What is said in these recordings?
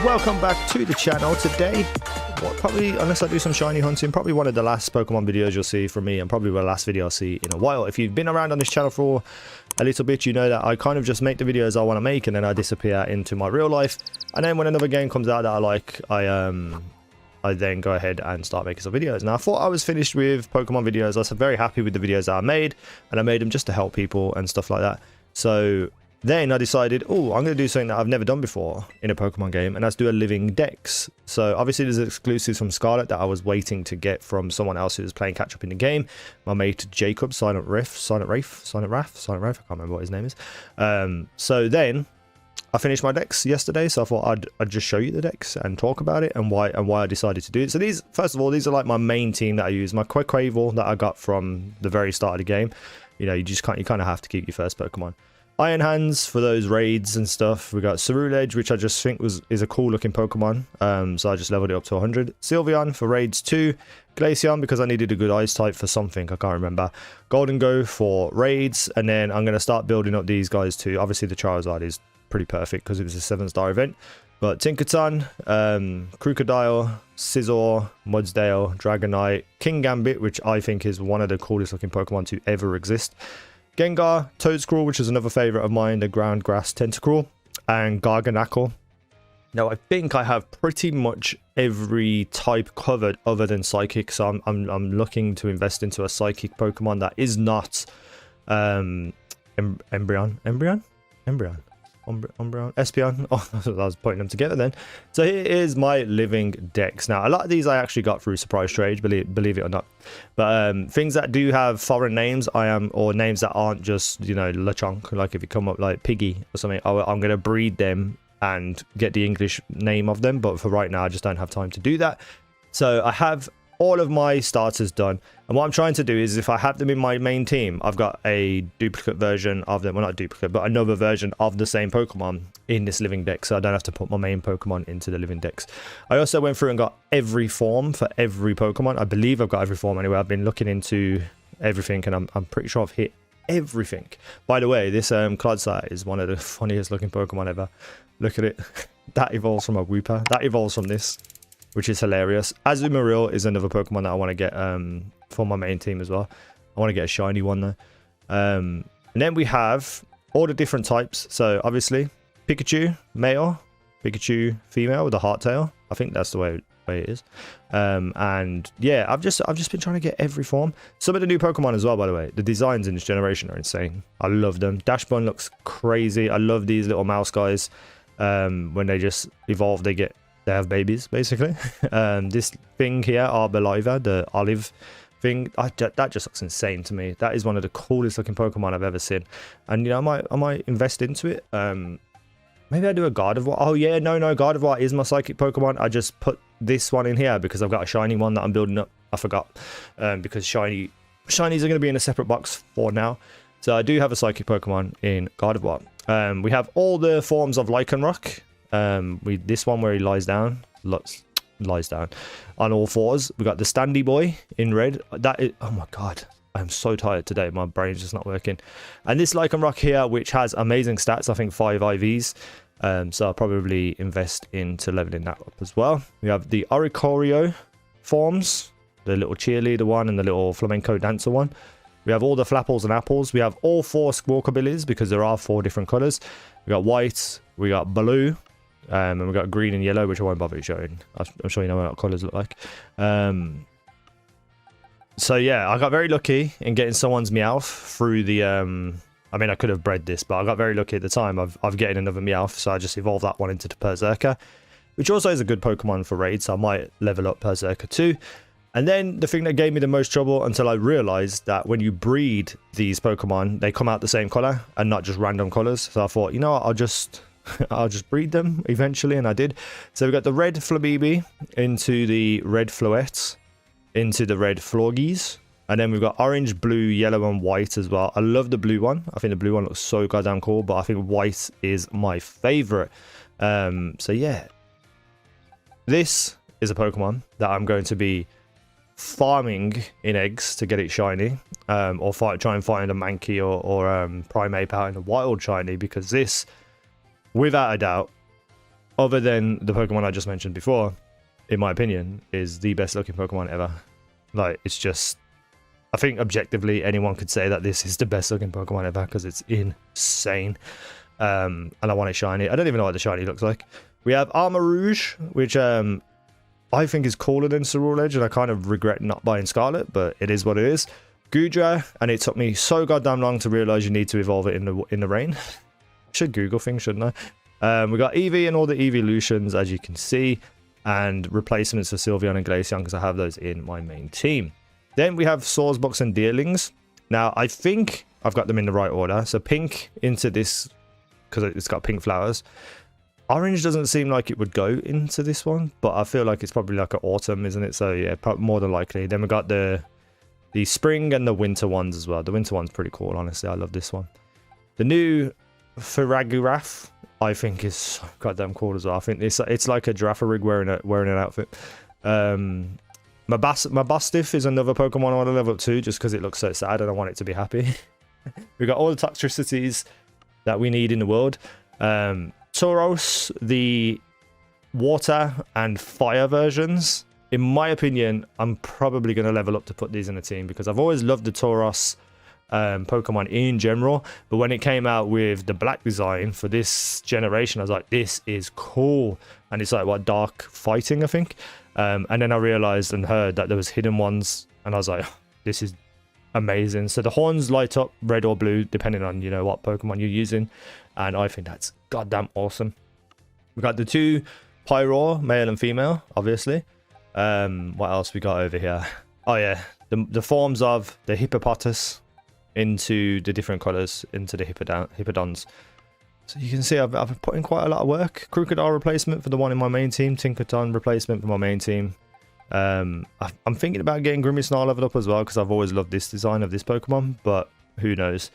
welcome back to the channel. Today, probably, unless I do some shiny hunting, probably one of the last Pokemon videos you'll see from me, and probably the last video I'll see in a while. If you've been around on this channel for a little bit, you know that I kind of just make the videos I want to make, and then I disappear into my real life. And then when another game comes out that I like, I then go ahead and start making some videos. Now, I thought I was finished with Pokemon videos. I was very happy with the videos that I made, and I made them just to help people and stuff like that. So then I decided, oh, I'm going to do something that I've never done before in a Pokemon game, and that's do a living dex. So obviously there's exclusives from Scarlet that I was waiting to get from someone else who was playing catch up in the game. My mate Jacob, Silent Rafe, I can't remember what his name is. So then I finished my dex yesterday, so I thought I'd just show you the dex and talk about it and why I decided to do it. So these, first of all, these are like my main team that I use. My Quaquaval that I got from the very start of the game. You know, you kind of have to keep your first Pokemon. Iron Hands for those raids and stuff. We got Ceruledge, which I just think is a cool looking Pokemon. So I just leveled it up to 100. Sylveon for raids 2. Glaceon because I needed a good ice type for something, I can't remember. Golden Go for raids, and then I'm going to start building up these guys too. Obviously the Charizard is pretty perfect because it was a 7-star event. But Tinkerton, Crocodile, Scizor, Mudsdale, Dragonite, Kingambit, which I think is one of the coolest looking Pokemon to ever exist. Gengar, Toedscruel, which is another favourite of mine, the ground grass tentacruel, and Garganacl. Now, I think I have pretty much every type covered other than Psychic, so I'm looking to invest into a Psychic Pokemon that is not Espeon. Oh, I was putting them together then. So here is my living dex. Now, a lot of these I actually got through surprise trade, believe it or not. But things that do have foreign names, or names that aren't just, you know, Lechonk, like if you come up like Piggy or something, I'm going to breed them and get the English name of them. But for right now, I just don't have time to do that. So I have all of my starters done, and what I'm trying to do is, if I have them in my main team, I've got a duplicate version of them, well, not duplicate, but another version of the same Pokemon in this living dex, so I don't have to put my main Pokemon into the living dex. I also went through and got every form for every Pokemon. I believe I've got every form anyway. I've been looking into everything, and I'm pretty sure I've hit everything. By the way, this Clodsire is one of the funniest looking Pokemon ever. Look at it. That evolves from a Wooper. That evolves from this, which is hilarious. Azumarill is another Pokemon that I want to get for my main team as well. I want to get a shiny one though. And then we have all the different types. So obviously Pikachu male, Pikachu female with a heart tail. I think that's the way it is. And yeah, I've just been trying to get every form. Some of the new Pokemon as well, by the way. The designs in this generation are insane. I love them. Dashbun looks crazy. I love these little mouse guys. When they just evolve, they have babies, basically. This thing here, Arboliva, the olive thing, that just looks insane to me. That is one of the coolest looking Pokemon I've ever seen. And, you know, I might invest into it. Maybe I do a Gardevoir. Oh, yeah, no, Gardevoir is my Psychic Pokemon. I just put this one in here because I've got a shiny one that I'm building up. I forgot. Because shinies are going to be in a separate box for now. So I do have a Psychic Pokemon in Gardevoir. We have all the forms of Lycanroc. This one where he lies down on all fours. We got the Standy Boy in red. That is, oh my god, I'm so tired today, my brain's just not working. And this Lycanroc here, which has amazing stats, I think 5 IVs, so I'll probably invest into leveling that up as well. We have the Oricorio forms, the little cheerleader one and the little flamenco dancer one. We have all the Flapples and Apples. We have all 4 Squawkabillies because there are 4 different colors. We got white, we got blue, and we got green and yellow, which I won't bother showing. I'm sure you know what colors look like. So yeah, I got very lucky in getting someone's Meowth through the I mean, I could have bred this, but I got very lucky at the time of getting another Meowth, so I just evolved that one into the Berserker, which also is a good Pokemon for raid, so I might level up Berserker too. And then the thing that gave me the most trouble until I realized that when you breed these Pokemon, they come out the same color and not just random colors. So I thought, you know what, I'll just breed them eventually, and I did. So we got the red Flabébé into the red Floette, into the red Florges, and then we've got orange, blue, yellow, and white as well. I love the blue one. I think the blue one looks so goddamn cool, but I think white is my favorite. So yeah, this is a Pokemon that I'm going to be farming in eggs to get it shiny, or try and find a Mankey or Primeape out in the wild shiny, because this, without a doubt, other than the Pokemon I just mentioned before, in my opinion, is the best looking Pokemon ever. Like, it's just, I think objectively anyone could say that this is the best looking Pokemon ever because it's insane. And I want it shiny. I don't even know what the shiny looks like. We have Armarouge, which I think is cooler than Ceruledge, Edge, and I kind of regret not buying Scarlet, but it is what it is. Gudra, and it took me so goddamn long to realize you need to evolve it in the rain. Should Google things, shouldn't I? We got Eevee and all the evolutions, as you can see, and replacements for Sylveon and Glaceon because I have those in my main team. Then we have Swordsbucks and Deerlings. Now, I think I've got them in the right order. So pink into this because it's got pink flowers. Orange doesn't seem like it would go into this one, but I feel like it's probably like an autumn, isn't it? So yeah, more than likely. Then we got the spring and the winter ones as well. The winter one's pretty cool, honestly. I love this one. The new Faragiraf, I think, is so goddamn cool as well. I think it's like a Girafarig wearing an outfit. My Mastiff is another Pokemon I want to level up to just because it looks so sad and I want it to be happy. We got all the toxicities that we need in the world. Tauros, the water and fire versions. In my opinion, I'm probably going to level up to put these in a team because I've always loved the Tauros Pokemon in general. But when it came out with the black design for this generation, I was like, this is cool. And it's like, what, dark fighting, I think. And then I realized and heard that there was hidden ones. And I was like, this is amazing. So the horns light up red or blue, depending on, you know, what Pokemon you're using. And I think that's goddamn awesome. We got the two Pyroar, male and female, obviously. What else we got over here? Oh yeah, the forms of the Hippopotas into the different colors into the Hippodons. So you can see I've put in quite a lot of work. Crocodile replacement for the one in my main team. Tinkerton replacement for my main team. I'm thinking about getting Grimmsnarl leveled up as well because I've always loved this design of this Pokemon, but who knows.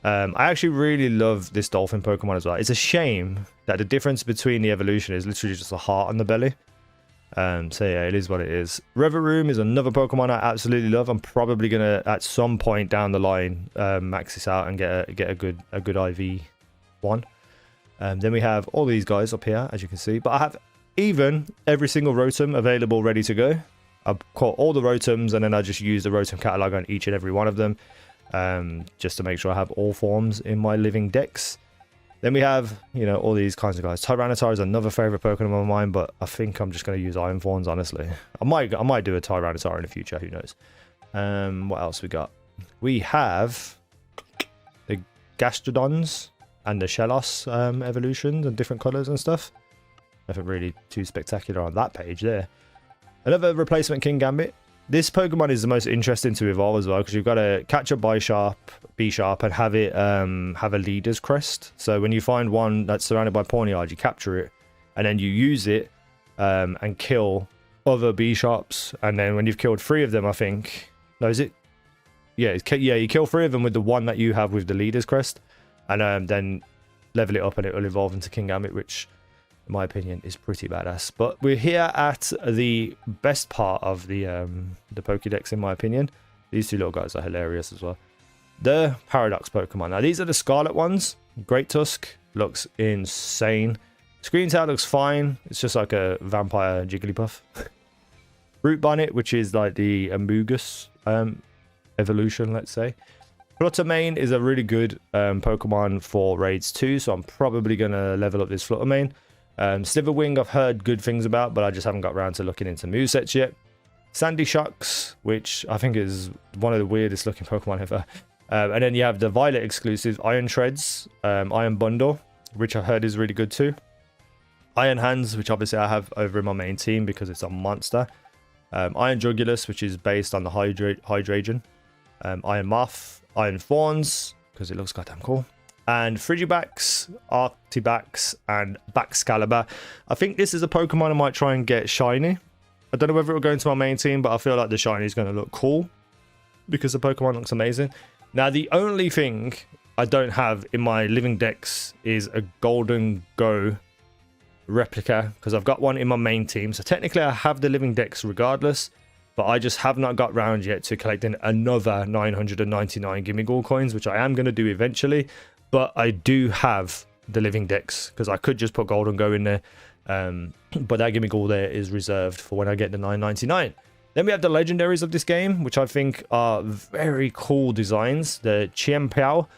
I actually really love this dolphin Pokemon as well. It's a shame that the difference between the evolution is literally just a heart on the belly. So yeah, it is what it is. Reveroom is another Pokemon I absolutely love. I'm probably gonna at some point down the line max this out and get a good IV one. Then we have all these guys up here, as you can see. But I have even every single Rotom available, ready to go. I've caught all the Rotums, and then I just use the Rotom catalog on each and every one of them, just to make sure I have all forms in my living Dex. Then we have, you know, all these kinds of guys. Tyranitar is another favorite Pokemon of mine, but I think I'm just going to use Iron Thorns, honestly. I might do a Tyranitar in the future, who knows. What else we got? We have the Gastrodons and the Shellos evolutions and different colors and stuff. Nothing really too spectacular on that page there. Another replacement Kingambit. This Pokemon is the most interesting to evolve as well because you've got to catch up B Sharp, and have it have a leader's crest. So when you find one that's surrounded by Pawniard, you capture it, and then you use it and kill other B Sharps. And then when you've killed 3 of them, I think, no, is it? Yeah, you kill 3 of them with the one that you have with the leader's crest, and then level it up, and it will evolve into Kingambit, which, in my opinion, is pretty badass. But we're here at the best part of the Pokedex, in my opinion. These 2 little guys are hilarious as well. The Paradox Pokemon. Now, these are the Scarlet ones. Great Tusk looks insane. Screentail looks fine. It's just like a vampire Jigglypuff. Root Bonnet, which is like the Amogus evolution, let's say. Fluttermane is a really good Pokemon for raids too, so I'm probably going to level up this Fluttermane. Slitherwing I've heard good things about, but I just haven't got around to looking into movesets yet. Sandy Shocks, which I think is one of the weirdest looking Pokemon ever. And then you have the Violet exclusive Iron Treads, Iron Bundle, which I heard is really good too. Iron Hands, which obviously I have over in my main team because it's a monster. Iron Jugulus, which is based on the Hydragen. Iron Moth, Iron Thorns, because it looks goddamn cool. And Frigibax, Arctibax, and Baxcalibur. I think this is a Pokemon I might try and get shiny. I don't know whether it will go into my main team, but I feel like the shiny is going to look cool because the Pokemon looks amazing. Now, the only thing I don't have in my living Dex is a Golden Go replica, because I've got one in my main team. So technically I have the living Dex regardless, but I just have not got round yet to collecting another 999 Gimme Gold coins, which I am going to do eventually. But I do have the living Dex because I could just put Golden Go in there But that gimmick all there is reserved for when I get the 9.99. Then we have the legendaries of this game, which I think are very cool designs. The Chien Piao,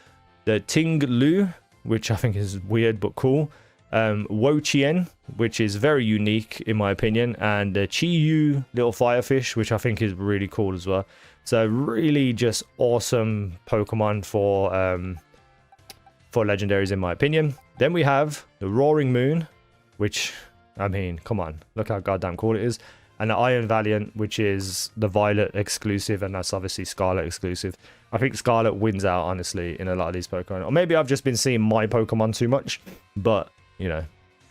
the Ting Lu, which I think is weird but cool. Wo Chien, which is very unique in my opinion, and the Chi Yu little firefish, which I think is really cool as well. So really just awesome Pokemon for legendaries in my opinion. Then we have the Roaring Moon, which, I mean, come on, look how goddamn cool it is. And the Iron Valiant, which is the Violet exclusive, and that's obviously Scarlet exclusive. I think Scarlet wins out, honestly, in a lot of these Pokemon. Or maybe I've just been seeing my Pokemon too much, but, you know,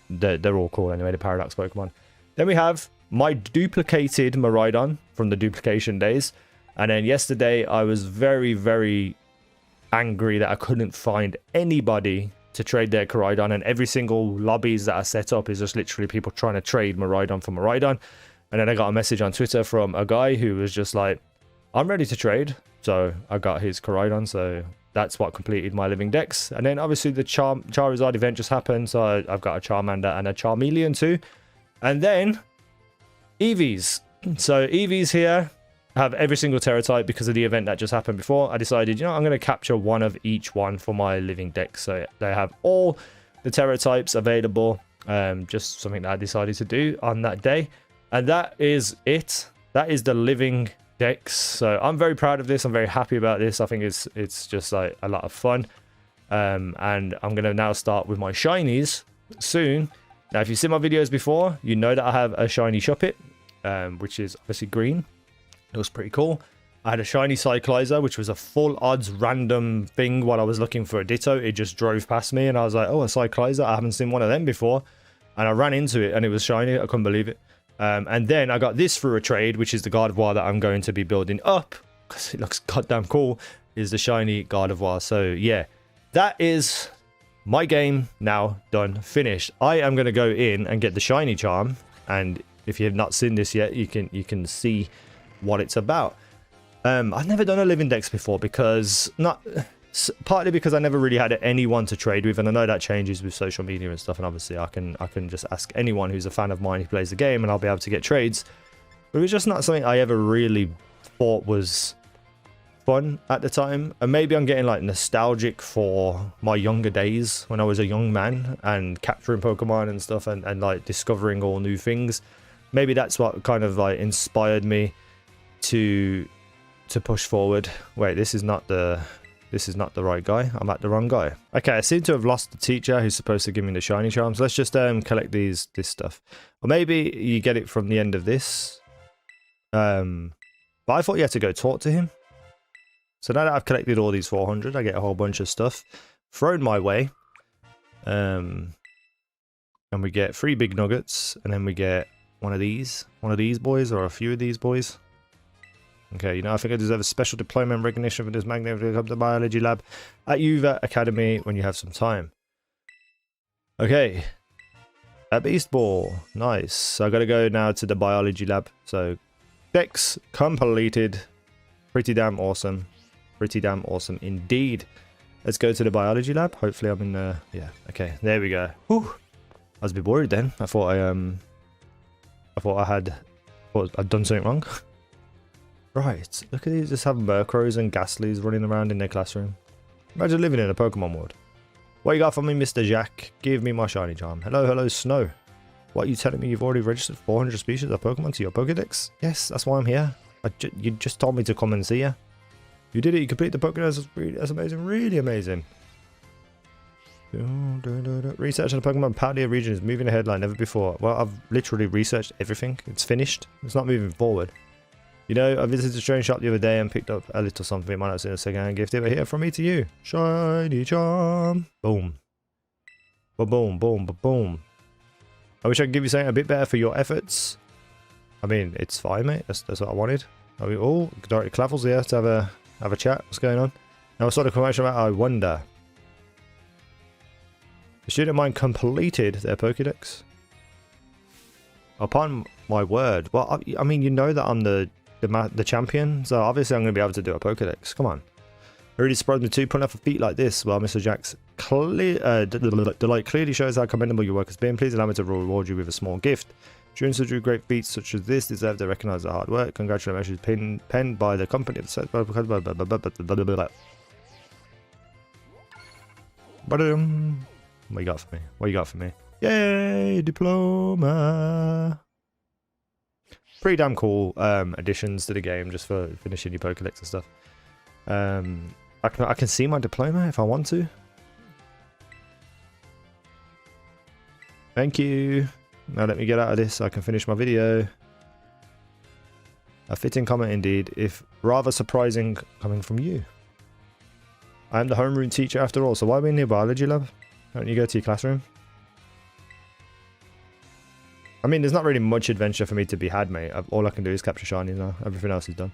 they're all cool anyway, the Paradox Pokemon. Then we have my duplicated Miraidon from the duplication days. And then yesterday, I was very, very angry that I couldn't find anybody to trade their Miraidon, and every single lobbies that I set up is just literally people trying to trade Miraidon for Miraidon. And then I got a message on Twitter from a guy who was just like, I'm ready to trade. So I got his Miraidon, so that's what completed my living Dex. And then obviously the Charizard event just happened, so I've got a Charmander and a Charmeleon too. And then Eevees. So Eevees here have every single Terra type because of the event that just happened before. I decided, you know, I'm going to capture one of each one for my living Dex. So they have all the Terra types available. Just something that I decided to do on that day. And that is it. That is the living Dex. So I'm very proud of this. I'm very happy about this. I think it's just like a lot of fun. And I'm going to now start with my shinies soon. Now, if you've seen my videos before, you know that I have a shiny Shuppet, which is obviously green. It was pretty cool. I had a shiny Cyclizer, which was a full odds random thing while I was looking for a Ditto. It just drove past me and I was like, oh, a Cyclizer. I haven't seen one of them before. And I ran into it and it was shiny. I couldn't believe it. And then I got this through a trade, which is the Gardevoir that I'm going to be building up because it looks goddamn cool, is the shiny Gardevoir. So yeah, that is my game now done, finished. I am going to go in and get the shiny charm. And if you have not seen this yet, you can see what it's about. I've never done a living Dex before because partly because I never really had anyone to trade with, and I know that changes with social media and stuff, and obviously I can just ask anyone who's a fan of mine who plays the game and I'll be able to get trades. But it was just not something I ever really thought was fun at the time. And maybe I'm getting like nostalgic for my younger days when I was a young man and capturing Pokemon and stuff, and like discovering all new things. Maybe that's what kind of like inspired me to push forward. Wait, this is not the right guy. I'm at the wrong guy. Okay, I seem to have lost the teacher who's supposed to give me the shiny charms. Let's just collect this stuff. Or maybe you get it from the end of this. But I thought you had to go talk to him. So now that I've collected all these 400, I get a whole bunch of stuff thrown my way. And we get 3 big nuggets, and then we get one of these boys, or a few of these boys. Okay, you know, I think I deserve a special deployment recognition for this magnificent biology lab at UVA Academy when you have some time. Okay. A beast ball. Nice. So I gotta go now to the biology lab. So, Dex completed. Pretty damn awesome. Pretty damn awesome indeed. Let's go to the biology lab. Hopefully I'm in the... Yeah, okay. There we go. Whew. I was a bit worried then. I thought I'd done something wrong. Right, look at these, just have Murkrows and Ghastlies running around in their classroom. Imagine living in a Pokemon world. What you got for me, Mr. Jack? Give me my shiny charm. Hello, Snow. What are you telling me? You've already registered 400 species of Pokemon to your Pokedex? Yes, that's why I'm here. You just told me to come and see you. You did it, you completed the Pokedex. That's amazing, really amazing. Research on the Pokemon Paldea region is moving ahead like never before. Well, I've literally researched everything. It's finished. It's not moving forward. You know, I visited a strange shop the other day and picked up a little something. It might not have seen a second-hand gift. But here from me to you. Shiny charm. Boom. Ba-boom, boom, ba-boom. I wish I could give you something a bit better for your efforts. I mean, it's fine, mate. That's what I wanted. Oh, Director Clavel's here to have a chat. What's going on? Now, I saw the commotion about I wonder. The student of mine completed their Pokedex. Upon my word. Well, I mean, you know that I'm the champion, so obviously I'm going to be able to do a Pokedex. Come on. It really surprised me too, pulling off a feat like this. Well, Mr. Jack's delight clearly shows how commendable your work has been. Please allow me to reward you with a small gift. Students who do great feats such as this deserve to recognize their hard work. Congratulations, penned by the company of the what you got for me? What you got for me? Yay, diploma! Pretty damn cool additions to the game just for finishing your Pokedex and stuff. I can see my diploma if I want to. Thank you. Now let me get out of this so I can finish my video. A fitting comment indeed, if rather surprising coming from you. I am the homeroom teacher after all, so why are we in the biology lab? Why don't you go to your classroom? I mean, there's not really much adventure for me to be had, mate. All I can do is capture shinies now. Everything else is done.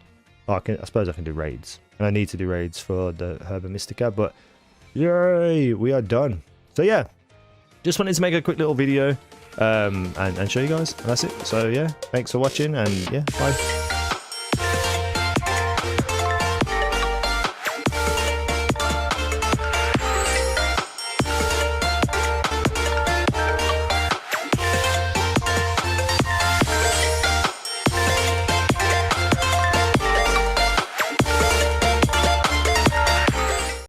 Oh, I suppose I can do raids. And I need to do raids for the Herba Mystica, but yay, we are done. So yeah, just wanted to make a quick little video and show you guys, and that's it. So yeah, thanks for watching, and yeah, bye.